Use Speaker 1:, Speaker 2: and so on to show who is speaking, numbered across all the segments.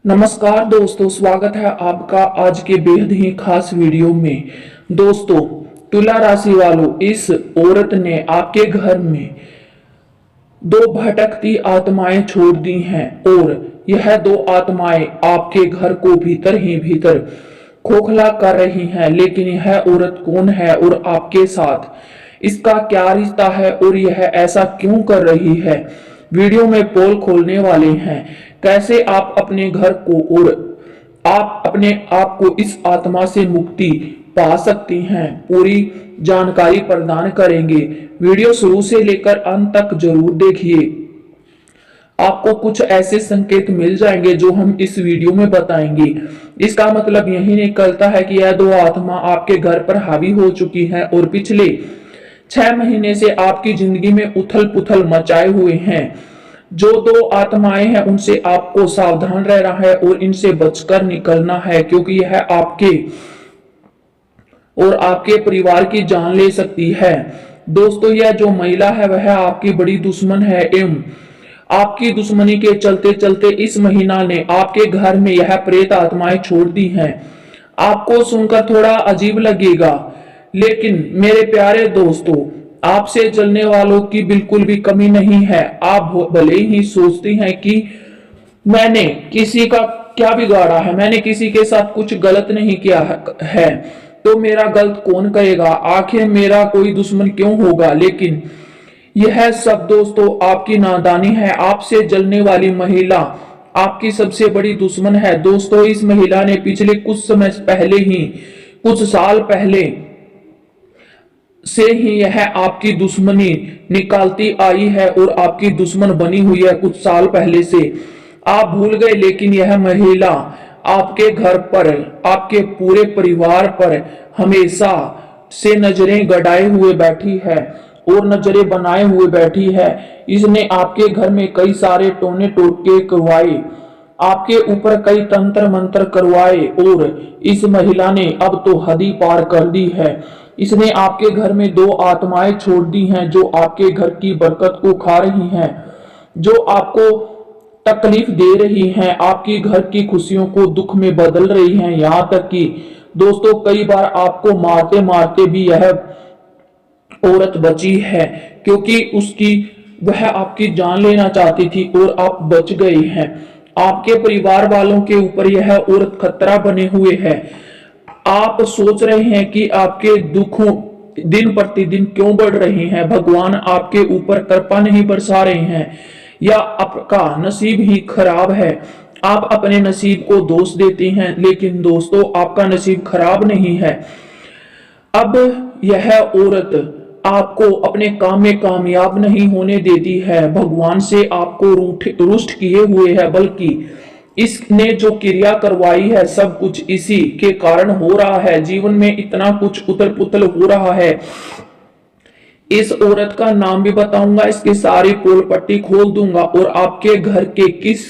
Speaker 1: नमस्कार दोस्तों, स्वागत है आपका आज के बेहद ही खास वीडियो में। दोस्तों, तुला राशि वालों, इस औरत ने आपके घर में दो भटकती आत्माएं छोड़ दी हैं और यह दो आत्माएं आपके घर को भीतर ही भीतर खोखला कर रही हैं। लेकिन यह औरत कौन है और आपके साथ इसका क्या रिश्ता है और यह ऐसा क्यों कर रही है, वीडियो में पोल खोलने वाले हैं। कैसे आप अपने घर को और आप अपने आप को इस आत्मा से मुक्ति पा सकती हैं, पूरी जानकारी प्रदान करेंगे। वीडियो शुरू से लेकर अंत तक जरूर देखिए। आपको कुछ ऐसे संकेत मिल जाएंगे जो हम इस वीडियो में बताएंगे। इसका मतलब यही निकलता है कि यह दो आत्मा आपके घर पर हावी हो चुकी है और पिछले 6 महीने से आपकी जिंदगी में उथल पुथल मचाए हुए हैं। जो दो आत्माएं हैं उनसे आपको सावधान रहना है और इनसे बचकर निकलना है, क्योंकि यह आपके और आपके परिवार की जान ले सकती है। दोस्तों, यह जो महिला है वह आपकी बड़ी दुश्मन है एवं आपकी दुश्मनी के चलते चलते इस महिला ने आपके घर में यह प्रेत आत्माएं छोड़ दी हैं। आपको सुनकर थोड़ा अजीब लगेगा, लेकिन मेरे प्यारे दोस्तों, आपसे जलने वालों की बिल्कुल भी कमी नहीं है। आप भले ही सोचती हैं कि मैंने किसी का क्या बिगाड़ा है, मैंने किसी के साथ कुछ गलत नहीं किया है, तो मेरा गलत कौन करेगा, आखिर मेरा कोई दुश्मन क्यों होगा। लेकिन यह सब दोस्तों आपकी नादानी है। आपसे जलने वाली महिला आपकी सबसे बड़ी दुश्मन है। दोस्तों, इस महिला ने पिछले कुछ समय पहले ही, कुछ साल पहले से ही यह आपकी दुश्मनी निकालती आई है और आपकी दुश्मन बनी हुई है कुछ साल पहले से। आप भूल गए, लेकिन यह महिला आपके घर पर, आपके पूरे परिवार पर हमेशा से नजरें गड़ाए हुए बैठी है और नजरें बनाए हुए बैठी है। इसने आपके घर में कई सारे टोने टोटके करवाए, आपके ऊपर कई तंत्र मंत्र करवाए और इस महिला ने अब तो हद ही पार कर दी है। इसने आपके घर में दो आत्माएं छोड़ दी हैं जो आपके घर की बरकत को खा रही हैं, जो आपको तकलीफ दे रही हैं, आपकी घर की खुशियों को दुख में बदल रही हैं। यहाँ तक कि दोस्तों, कई बार आपको मारते मारते भी यह औरत बची है, क्योंकि वह आपकी जान लेना चाहती थी और आप बच गए हैं। आपके परिवार वालों के ऊपर यह औरत खतरा बने हुए है। आप सोच रहे हैं कि आपके दुखों दिन प्रतिदिन क्यों बढ़ रहे हैं, भगवान आपके ऊपर कृपा नहीं बरसा रहे हैं, या आपका नसीब ही खराब है। आप अपने नसीब को दोष देते हैं, लेकिन दोस्तों आपका नसीब खराब नहीं है। अब यह औरत आपको अपने काम में कामयाब नहीं होने देती है, भगवान से आपको रुष्ट किए हुए है, बल्कि इसने जो क्रिया करवाई है सब कुछ इसी के कारण हो रहा है। जीवन में इतना कुछ उथल पुथल हो रहा है। इस औरत का नाम भी बताऊंगा, इसकी सारी पोल पट्टी खोल दूंगा और आपके घर के किस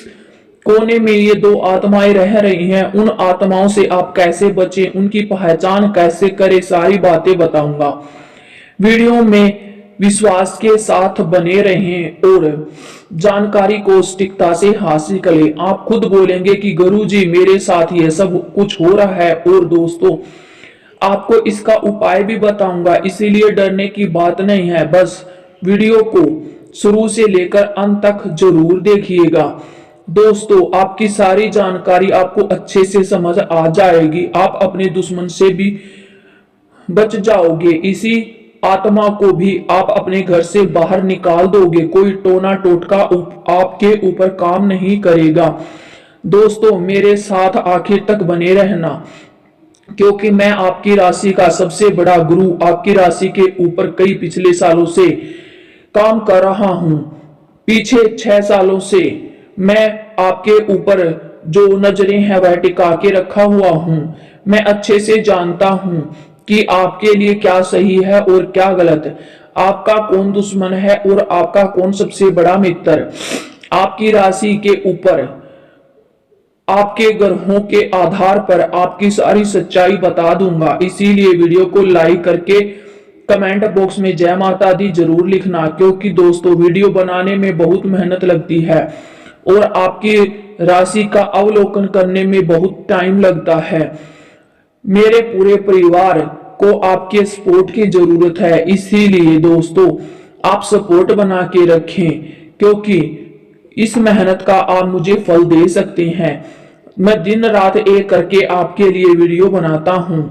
Speaker 1: कोने में ये दो आत्माएं रह रही हैं, उन आत्माओं से आप कैसे बचें, उनकी पहचान कैसे करें, सारी बातें बताऊंगा। वीडियो में विश्वास के साथ बने रहें और जानकारी को सटीकता से हासिल करें। आप खुद बोलेंगे कि गुरुजी मेरे साथ ये सब कुछ हो रहा है। और दोस्तों, आपको इसका उपाय भी बताऊंगा, इसीलिए डरने की बात नहीं है। बस वीडियो को शुरू से लेकर अंत तक जरूर देखिएगा। दोस्तों, आपकी सारी जानकारी आपको अच्छे से समझ आ जाएगी। आप अपने दुश्मन से भी बच जाओगे। इसी आत्मा को भी आप अपने घर से बाहर निकाल दोगे। कोई टोना टोटका आपके ऊपर काम नहीं करेगा। दोस्तों, मेरे साथ आखिर तक बने रहना, क्योंकि मैं आपकी राशि का सबसे बड़ा गुरु आपकी राशि के ऊपर कई पिछले सालों से काम कर रहा हूं। पीछे 6 सालों से मैं आपके ऊपर जो नजरें हैं वह टिका के रखा हुआ हूं। मैं अच्छे से जानता हूं कि आपके लिए क्या सही है और क्या गलत, आपका कौन दुश्मन है और आपका कौन सबसे बड़ा मित्र। आपकी राशि के ऊपर आपके ग्रहों के आधार पर आपकी सारी सच्चाई बता दूंगा। इसीलिए वीडियो को लाइक करके कमेंट बॉक्स में जय माता दी जरूर लिखना, क्योंकि दोस्तों वीडियो बनाने में बहुत मेहनत लगती है और आपकी राशि का अवलोकन करने में बहुत टाइम लगता है। मेरे पूरे परिवार को आपके सपोर्ट की जरूरत है, इसीलिए दोस्तों आप सपोर्ट बना के रखें, क्योंकि इस मेहनत का आप मुझे फल दे सकते हैं। मैं दिन रात एक करके आपके लिए वीडियो बनाता हूं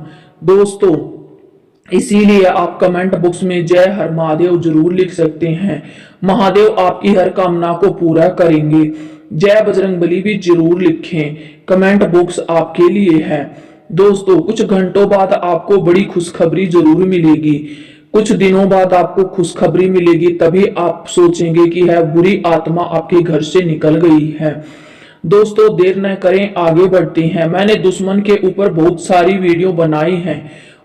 Speaker 1: दोस्तों, इसीलिए आप कमेंट बॉक्स में जय हर महादेव जरूर लिख सकते हैं। महादेव आपकी हर कामना को पूरा करेंगे। जय बजरंगबली भी जरूर लिखें, कमेंट बॉक्स आपके लिए है। दोस्तों कुछ घंटों बाद आपको बड़ी खुशखबरी जरूर मिलेगी, कुछ दिनों बाद आपको खुशखबरी मिलेगी, तभी आप सोचेंगे कि है बुरी आत्मा आपके घर से निकल गई है। दोस्तों देर न करें, आगे बढ़ते हैं। मैंने दुश्मन के ऊपर बहुत सारी वीडियो बनाई हैं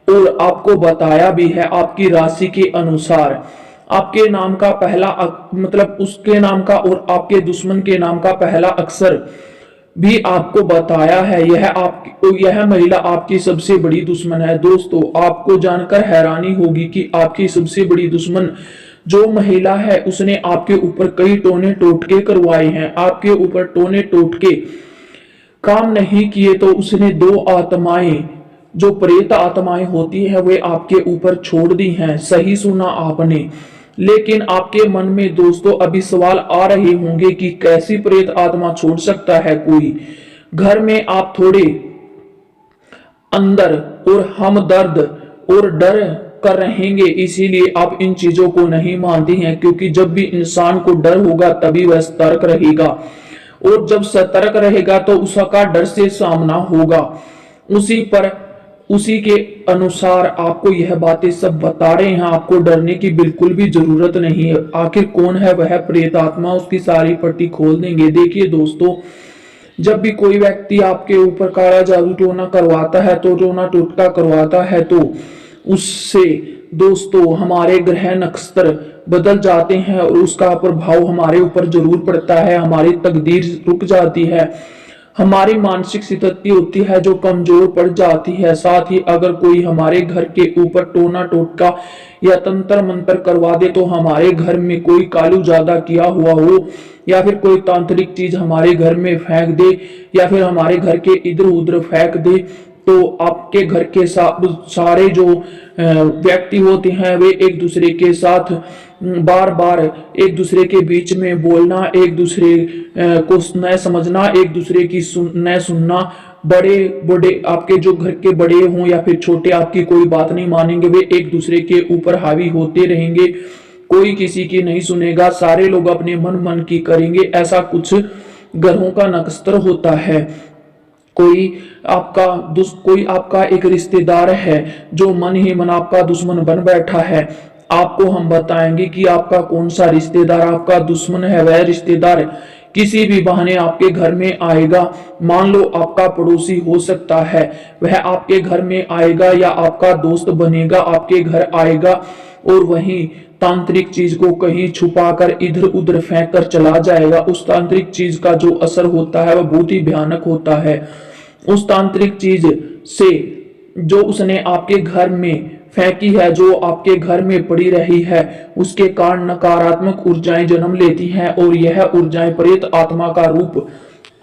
Speaker 1: और आपको बताया भी है आपकी राशि के अनुसार आपके नाम का पहला मतलब उसके नाम का और आपके दुश्मन के नाम का पहला अक्षर भी आपको बताया है। यह महिला आपकी सबसे बड़ी दुश्मन है। दोस्तों आपको जानकर हैरानी होगी कि आपकी सबसे बड़ी दुश्मन जो महिला है उसने आपके ऊपर कई टोने टोटके करवाए हैं। आपके ऊपर टोने टोटके काम नहीं किए तो उसने दो आत्माएं जो प्रेत आत्माएं होती है वे आपके ऊपर छोड़ दी हैं। सही सुना आपने। लेकिन आपके मन में दोस्तों अभी सवाल आ रहे होंगे कि कैसी प्रेत आत्मा छोड़ सकता है कोई। घर में आप थोड़े अंदर और हमदर्द और डर कर रहेंगे, इसीलिए आप इन चीजों को नहीं मानती हैं, क्योंकि जब भी इंसान को डर होगा तभी वह सतर्क रहेगा, और जब सतर्क रहेगा तो उसका डर से सामना होगा। उसी के अनुसार आपको यह बातें सब बता रहे हैं। आपको डरने की बिल्कुल भी जरूरत नहीं है। आखिर कौन है वह प्रेत आत्मा, उसकी सारी पट्टी खोल देंगे। देखिए दोस्तों, जब भी कोई व्यक्ति आपके ऊपर काला जादू टोना करवाता है तो टोना टोटका करवाता है तो उससे दोस्तों हमारे ग्रह नक्षत्र बदल जाते हैं और उसका प्रभाव हमारे ऊपर जरूर पड़ता है। हमारी तकदीर रुक जाती है, हमारी मानसिक स्थिति होती है जो कमजोर पड़ जाती है। साथ ही अगर कोई हमारे घर के ऊपर टोना टोटका या तंत्र मंत्र करवा दे तो हमारे घर में कोई कालू जादा किया हुआ हो या फिर कोई तांत्रिक चीज हमारे घर में फेंक दे या फिर हमारे घर के इधर उधर फेंक दे, तो आपके घर के सारे जो व्यक्ति होते हैं वे एक दूसरे के साथ बार बार एक दूसरे के बीच में बोलना, एक दूसरे को न समझना, एक दूसरे की न सुनना, बड़े बड़े आपके जो घर के बड़े हों या फिर छोटे आपकी कोई बात नहीं मानेंगे, वे एक दूसरे के ऊपर हावी होते रहेंगे, कोई किसी की नहीं सुनेगा, सारे लोग अपने मन मन की करेंगे। ऐसा कुछ ग्रहों का नक्षत्र होता है। कोई आपका एक रिश्तेदार है जो मन ही मन आपका दुश्मन बन बैठा है। आपको हम बताएंगे कि आपका कौन सा रिश्तेदार आपका दुश्मन है। वह रिश्तेदार किसी भी बहाने आपके घर में आएगा। मान लो आपका पड़ोसी हो सकता है, वह आपके घर में आएगा या आपका दोस्त बनेगा, आपके घर आएगा और वहीं तांत्रिक चीज को कहीं छुपाकर इधर उधर फेंक कर चला जाएगा। उस तांत्रिक चीज का जो असर होता है वह बहुत ही भयानक होता है। उस तांत्रिक चीज से जो उसने आपके घर में फेंकी है, जो आपके घर में पड़ी रही है, उसके कारण नकारात्मक ऊर्जाएं जन्म लेती हैं और यह ऊर्जाएं प्रेत आत्मा का रूप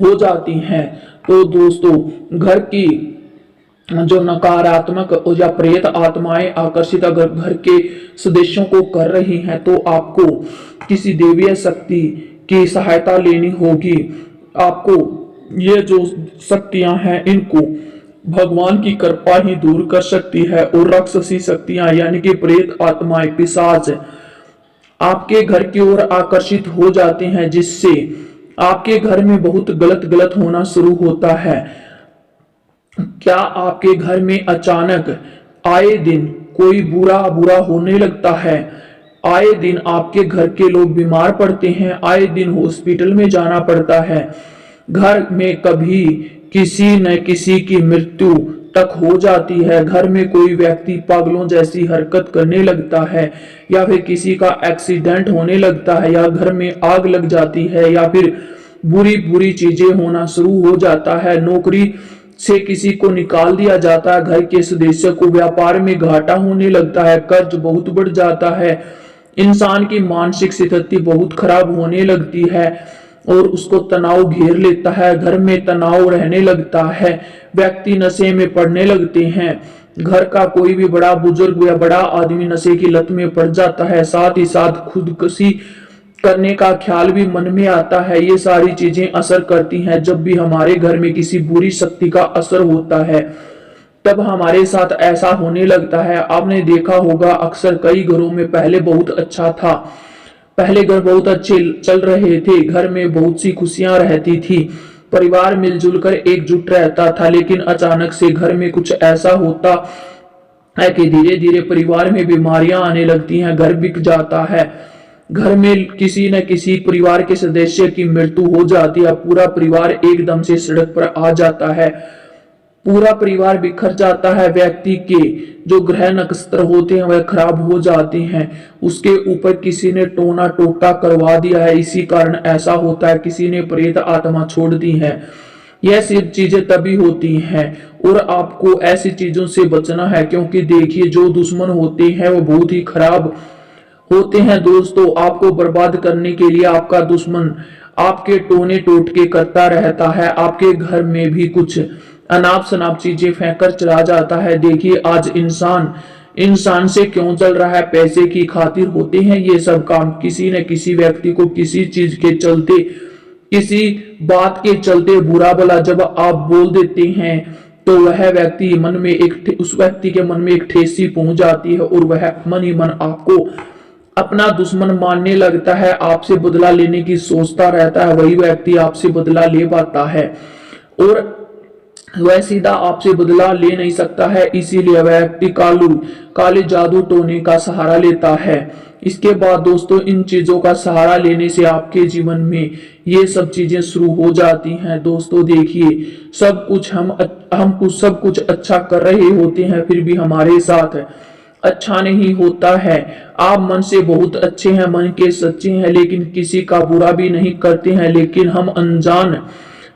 Speaker 1: हो जाती हैं। तो दोस्तों घर की जो नकारात्मक या प्रेत आत्माएं आकर्षित अगर घर के सदस्यों को कर रही हैं तो आपको किसी देवीय शक्ति की सहायता लेनी होगी। आपको ये जो शक्तियां हैं इनको भगवान की कृपा ही दूर कर सकती है और राक्षसी शक्तियां यानी कि प्रेत आत्माएं पिशाच आपके घर की ओर आकर्षित हो जाते हैं, जिससे आपके घर में बहुत गलत होना शुरू होता है। क्या आपके घर में अचानक आए दिन कोई बुरा होने लगता है? आए दिन आपके घर के लोग बीमार पड़ते हैं, आए दिन हॉस्पिटल में जाना पड़ता है, घर में कभी किसी न किसी की मृत्यु तक हो जाती है, घर में कोई व्यक्ति पागलों जैसी हरकत करने लगता है या फिर किसी का एक्सीडेंट होने लगता है या घर में आग लग जाती है या फिर बुरी चीजें होना शुरू हो जाता है, नौकरी से किसी को निकाल दिया जाता है, घर के सदस्य को व्यापार में घाटा होने लगता है, कर्ज बहुत बढ़ जाता है, इंसान की मानसिक स्थिति बहुत खराब होने लगती है, और उसको तनाव घेर लेता है, घर में तनाव रहने लगता है, व्यक्ति नशे में पड़ने लगते हैं, घर का कोई भी बड़ा बुजुर्ग या बड़ा आदमी नशे की लत में पड़ जाता है, साथ ही साथ खुदकुशी करने का ख्याल भी मन में आता है। ये सारी चीजें असर करती हैं। जब भी हमारे घर में किसी बुरी शक्ति का असर होता है तब हमारे साथ ऐसा होने लगता है। आपने देखा होगा अक्सर कई घरों में पहले बहुत अच्छा था, पहले घर बहुत अच्छे चल रहे थे, घर में बहुत सी खुशियां रहती थी, परिवार मिलजुल कर एकजुट रहता था, लेकिन अचानक से घर में कुछ ऐसा होता है कि धीरे धीरे परिवार में बीमारियां आने लगती हैं, घर बिक जाता है, घर में किसी न किसी परिवार के सदस्य की मृत्यु हो जाती है, पूरा परिवार एकदम से सड़क पर आ जाता है, पूरा परिवार बिखर जाता है, व्यक्ति के जो ग्रह नक्षत्र होते हैं वह खराब हो जाते हैं, उसके ऊपर किसी ने टोना टोटा करवा दिया है, इसी कारण ऐसा होता है, किसी ने प्रेत आत्मा छोड़ दी है। यह सब चीजें तभी होती हैं और आपको ऐसी चीजों से बचना है, क्योंकि देखिए जो दुश्मन होते हैं वो बहुत ही खराब होते हैं दोस्तों। आपको बर्बाद करने के लिए आपका दुश्मन आपके टोने टोटके करता रहता है, आपके घर में भी कुछ अनाप शनाप चीजें फेंक कर चला जाता है। देखिए आज इंसान इंसान से क्यों चल रहा है, पैसे की खातिर होते हैं ये सब काम। किसी न किसी व्यक्ति को किसी चीज के चलते, किसी बात के चलते बुरा भला जब आप बोल देते हैं तो वह व्यक्ति मन में उस व्यक्ति के मन में एक ठेस सी पहुंच जाती है और वह मन ही मन आपको अपना दुश्मन मानने लगता है, आपसे बदला लेने की सोचता रहता है। वही व्यक्ति आपसे बदला ले पाता है और वह सीधा आपसे बदला ले नहीं सकता है, इसीलिए वह व्यक्ति काले जादू टोने का सहारा लेता है। इसके बाद दोस्तों इन चीजों का सहारा लेने से आपके जीवन में ये सब चीजें शुरू हो जाती हैं। दोस्तों देखिए सब कुछ हम सब कुछ अच्छा कर रहे होते हैं, फिर भी हमारे साथ अच्छा नहीं होता है। आप मन से बहुत अच्छे हैं, मन के सच्चे हैं, लेकिन किसी का बुरा भी नहीं करते हैं, लेकिन हम अनजान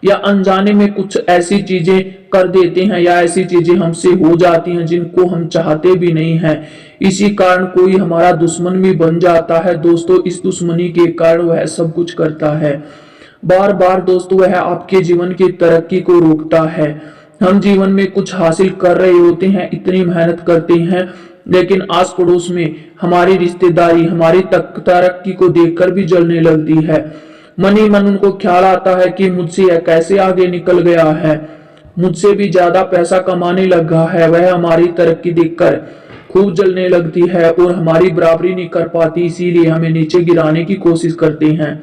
Speaker 1: या अनजाने में कुछ ऐसी चीजें कर देते हैं या ऐसी चीजें हमसे हो जाती हैं जिनको हम चाहते भी नहीं हैं। इसी कारण कोई हमारा दुश्मन भी बन जाता है दोस्तों। इस दुश्मनी के कारण वह सब कुछ करता है, बार बार दोस्तों वह आपके जीवन की तरक्की को रोकता है। हम जीवन में कुछ हासिल कर रहे होते हैं, इतनी मेहनत करते हैं, लेकिन आस पड़ोस में हमारी रिश्तेदारी हमारी तरक्की को देखकर भी जलने लगती है। मन ही मन उनको ख्याल आता है कि मुझसे यह कैसे आगे निकल गया है, मुझसे भी ज्यादा पैसा कमाने लगा है। वह हमारी तरक्की देखकर खूब जलने लगती है और हमारी बराबरी नहीं कर पाती, इसीलिए हमें नीचे गिराने की कोशिश करते हैं।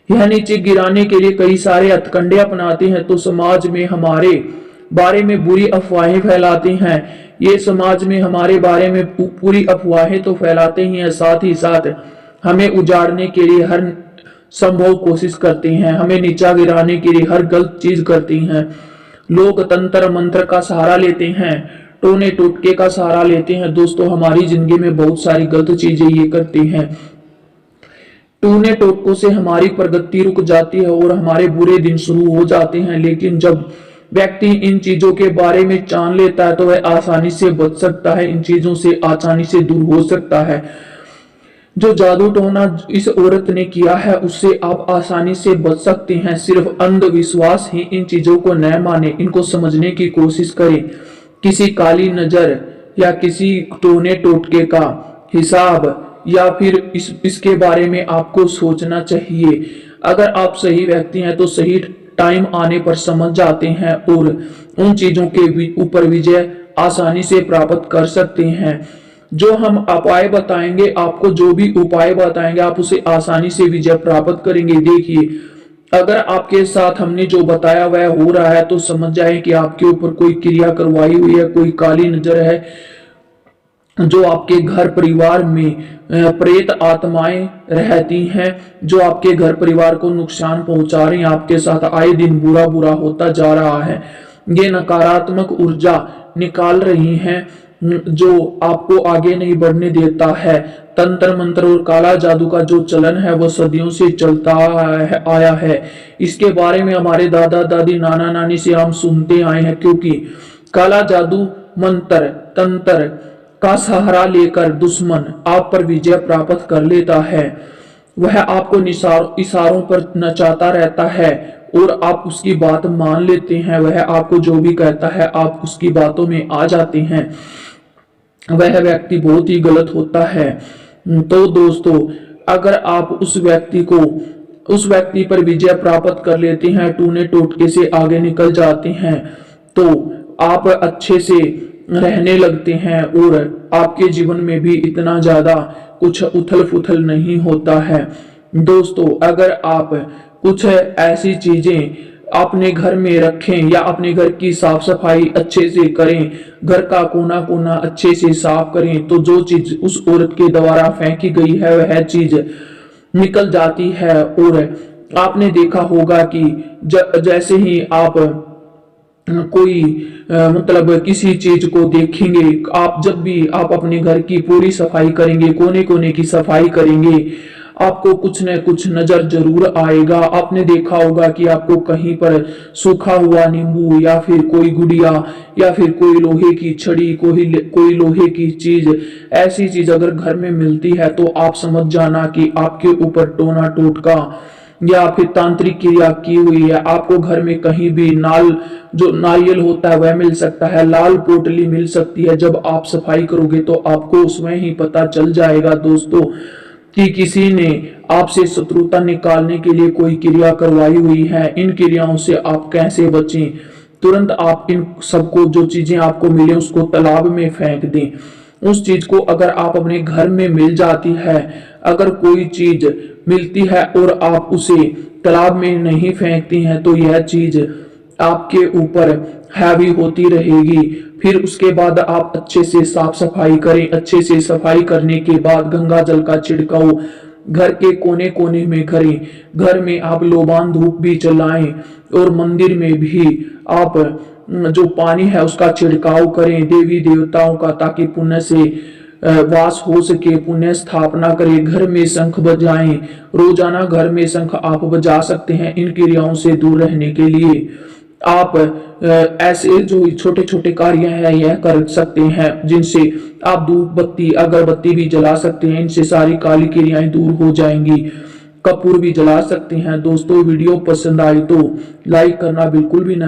Speaker 1: यह नीचे गिराने के लिए कई सारे हथकंडे अपनाते हैं, तो समाज में हमारे बारे में बुरी अफवाहें फैलाते हैं। ये समाज में हमारे बारे में पूरी अफवाहें तो फैलाते ही हैं, साथ ही साथ हमें उजाड़ने के लिए हर संभव कोशिश करते हैं, हमें नीचा गिराने के लिए हर गलत चीज करती हैं। लोग तंत्र मंत्र का सहारा लेते हैं, टोने टोटके का सहारा लेते हैं। दोस्तों हमारी जिंदगी में बहुत सारी गलत चीजें ये करते हैं। टोने टोटकों से हमारी प्रगति रुक जाती है और हमारे बुरे दिन शुरू हो जाते हैं, लेकिन जब व्यक्ति इन चीजों के बारे में जान लेता है तो वह आसानी से बच सकता है, इन चीजों से आसानी से दूर हो सकता है। जो जादू टोना इस औरत ने किया है उससे आप आसानी से बच सकते हैं। सिर्फ अंधविश्वास ही इन चीजों को न माने, इनको समझने की कोशिश करें। किसी काली नजर या किसी टोने टोटके का हिसाब या फिर इसके बारे में आपको सोचना चाहिए। अगर आप सही व्यक्ति हैं तो सही टाइम आने पर समझ जाते हैं और उन चीजों के ऊपर विजय आसानी से प्राप्त कर सकते हैं। जो हम उपाय बताएंगे, आपको जो भी उपाय बताएंगे आप उसे आसानी से विजय प्राप्त करेंगे। देखिए अगर आपके साथ हमने जो बताया वह हो रहा है तो समझ जाए कि आपके ऊपर कोई क्रिया करवाई हुई है, कोई काली नजर है, जो आपके घर परिवार में प्रेत आत्माएं रहती हैं, जो आपके घर परिवार को नुकसान पहुंचा रही हैं, आपके साथ आए दिन बुरा बुरा होता जा रहा है। ये नकारात्मक ऊर्जा निकाल रही हैं जो आपको आगे नहीं बढ़ने देता है। तंत्र मंत्र और काला जादू का जो चलन है वो सदियों से चलता आया है। इसके बारे में हमारे दादा दादी नाना नानी से हम सुनते आए हैं, क्योंकि काला जादू मंत्र तंत्र का सहारा लेकर दुश्मन आप पर विजय प्राप्त कर लेता है। वह आपको इशारों पर नचाता रहता है और आप उसकी बात मान लेते हैं। वह आपको जो भी कहता है आप उसकी बातों में आ जाते हैं। वह व्यक्ति बहुत ही गलत होता है। तो दोस्तों, अगर आप उस व्यक्ति पर विजय प्राप्त कर लेते हैं, टूने टोटके से आगे निकल जाते हैं, तो आप अच्छे से रहने लगते हैं और आपके जीवन में भी इतना ज्यादा कुछ उथल पुथल नहीं होता है। दोस्तों, अगर आप कुछ ऐसी चीजें अपने घर में रखें या अपने घर की साफ सफाई अच्छे से करें, घर का कोना कोना अच्छे से साफ करें, तो जो चीज उस औरत के द्वारा फेंकी गई है वह चीज निकल जाती है। और आपने देखा होगा कि जैसे ही आप कोई मतलब किसी चीज को देखेंगे, आप जब भी आप अपने घर की पूरी सफाई करेंगे, कोने कोने की सफाई करेंगे, आपको कुछ न कुछ नजर जरूर आएगा। आपने देखा होगा कि आपको कहीं पर सूखा हुआ नींबू या फिर कोई गुड़िया या फिर कोई लोहे की छड़ी, कोई लोहे की चीज, ऐसी चीज अगर घर में मिलती है तो आप समझ जाना कि आपके ऊपर टोना टोटका या फिर तांत्रिक क्रिया की हुई है। आपको घर में कहीं भी जो नारियल होता है वह मिल सकता है, लाल पोटली मिल सकती है। जब आप सफाई करोगे तो आपको उसमें ही पता चल जाएगा दोस्तों कि किसी ने आपसे शत्रुता निकालने के लिए कोई क्रिया करवाई हुई है। इन क्रियाओं से आप कैसे बचें? तुरंत आप इन सबको, जो चीजें आपको मिले उसको तालाब में फेंक दें। उस चीज को अगर आप अपने घर में मिल जाती है, अगर कोई चीज मिलती है और आप उसे तालाब में नहीं फेंकती हैं, तो यह चीज आपके ऊपर हैवी होती रहेगी। फिर उसके बाद आप अच्छे से साफ सफाई करें। अच्छे से सफाई करने के बाद गंगा जल का छिड़काव घर के कोने कोने में करें। घर में आप लोबान धूप भी जलाएं और मंदिर में भी आप जो पानी है उसका छिड़काव करें देवी देवताओं का, ताकि पुण्य से वास हो सके, पुण्य स्थापना करें। घर में शंख बजाएं, रोजाना घर में शंख आप बजा सकते हैं। इन क्रियाओं से दूर रहने के लिए आप ऐसे जो छोटे छोटे कार्य हैं यह कर सकते हैं, जिनसे आप धूप बत्ती अगरबत्ती भी जला सकते हैं। इनसे सारी काली क्रियाएं दूर हो जाएंगी। कपूर भी जला सकते हैं। दोस्तों, वीडियो पसंद आई तो लाइक करना बिल्कुल भी ना